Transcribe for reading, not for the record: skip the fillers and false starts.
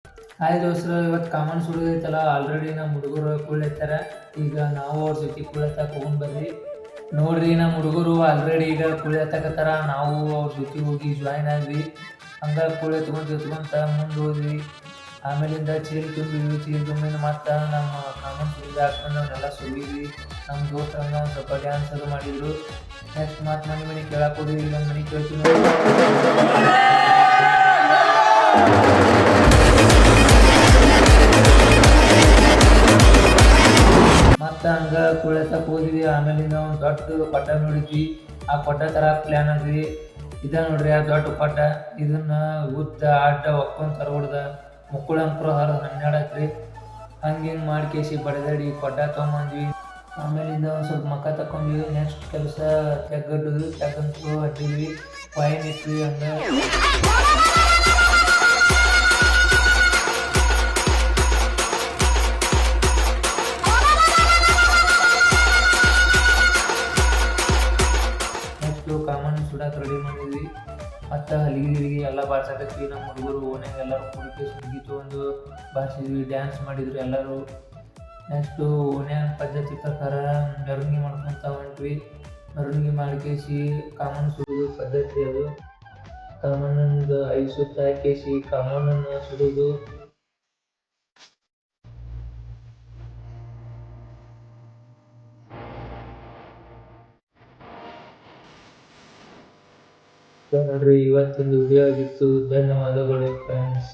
Hi ದೋಸ್ತರು, ಇವತ್ತು common ಸುಡುದೈತಲ್ಲ. Already ನಮ್ಮ ಹುಡುಗರು ಕುಳ್ಳೆತ್ತಾರೆ. ಈಗ ನಾವು ಅವ್ರ ಜೊತೆ ಕುಳ್ಳೆತ್ತಕ್ಕೆ ಹೋಗೋಣ ಬರ್ರಿ. ನೋಡ್ರಿ, ನಮ್ಮ ಹುಡುಗರು ಆಲ್ರೆಡಿ ಈಗ ಕುಳ್ಳೆತ್ತಕತ್ತಾರ. ನಾವು ಅವ್ರ ಜೊತೆ ಹೋಗಿ ಜಾಯ್ನ್ ಆದ್ವಿ. ಹಂಗೆ ಕುಳ್ಳೆತ್ಕೊಂತ ಮುಂದೆ ಹೋದ್ವಿ. ಆಮೇಲಿಂದ ಚೀಲ ತುಂಬಿದ್ವಿ. ಚೀಲ ತುಂಬಿದ ಮತ್ತೆ ನಮ್ಮ ಕಾಮನ್ ಸುರಿದ ಹಾಕೊಂಡು ಅವನ್ನೆಲ್ಲ ಸುರಿದ್ವಿ. ನಮ್ಮ ದೋಸ್ತರನ್ನ ಸ್ವಲ್ಪ ಡ್ಯಾನ್ಸ್ ಅದು ಮಾಡಿದ್ರು. ನೆಕ್ಸ್ಟ್ ಮತ್ತೆ ಮನೆ ಕೇಳಕ್ಕೆ ಹೋದ್ವಿ. ಈಗ ಮನೆ ಕೇಳ್ತೀವಿ. ಮತ್ತು ಹಂಗೆ ಕುಳ್ಳೆತ್ತಕ್ಕೆ ಹೋದ್ವಿ. ಆಮೇಲಿಂದ ಒಂದು ದೊಡ್ಡ ಕೊಟ್ಟ ನೋಡಿದ್ವಿ. ಆ ಕೊಟ್ಟ ಥರ ಪ್ಲ್ಯಾನ್ ಆದ್ವಿ. ಇದ ನೋಡ್ರಿ ಆ ದೊಡ್ಡ ಕೊಟ್ಟ. ಇದನ್ನ ಉದ್ದ ಅಡ್ಡ ಒಕ್ಕೊಂಡ್ ಹೊಡ್ದ ಮುಕ್ಕುಳಂಕರು ಹರಿದು 12 ಐತ್ರಿ. ಹಂಗೆ ಮಾಡ್ಕೇಸಿ ಬಡದಾಡಿ ಕೊಟ್ಟ ತೊಗೊಂಬಂದ್ವಿ. ಆಮೇಲಿಂದ ಒಂದು ಸ್ವಲ್ಪ ಮಕ್ಕ ತಕೊಂಡ್ವಿ. ನೆಕ್ಸ್ಟ್ ಕೆಲಸ ತೆಗ್ಗಡ್ದು ತೆಗ್ಗಂತೂ ಹಟ್ಟಿದ್ವಿ. ವೈನ್ ಇಟ್ವಿ. ಹಂಗೆ ನೆಕ್ಸ್ಟು ಕಾಮನ್ ಸುಡಕ್ಕೆ ರೆಡಿ ಮಾಡಿದ್ವಿ. ಮತ್ತು ಹಲಿಗೆ ಎಲ್ಲ ಬಾರ್ಸಕತ್ವಿ. ನಮ್ಮ ಹುಡುಗರು ಓನ್ಯಾಗ ಎಲ್ಲರೂ ಕುಡಿಕೆ ಸುಗ್ಗಿ ತೊಗೊಂಡು ಬಾರಿಸಿದ್ವಿ. ಡ್ಯಾನ್ಸ್ ಮಾಡಿದ್ರು ಎಲ್ಲರೂ. ನೆಕ್ಸ್ಟು ಓನ್ಯಾನ ಪದ್ಧತಿ ಪ್ರಕಾರ ಮೆರವಣಿಗೆ ಮಾಡ್ಕೊತ ಹೊಂಟ್ವಿ. ಮೆರವಣಿಗೆ ಮಾಡ್ಕೇಸಿ ಕಾಮನ್ ಸುಡೋದು ಪದ್ಧತಿ ಅದು. ಕಾಮನಂದು 5 ಸುತ್ತು ಹಾಕೇಸಿ ಕಾಮನನ್ನು ಸುಡೋದು. ನೋಡ್ರಿ, ಇವತ್ತಿನ ವಿಡಿಯೋ ಆಗಿತ್ತು. ಧನ್ಯವಾದಗಳು ಫ್ರೆಂಡ್ಸ್.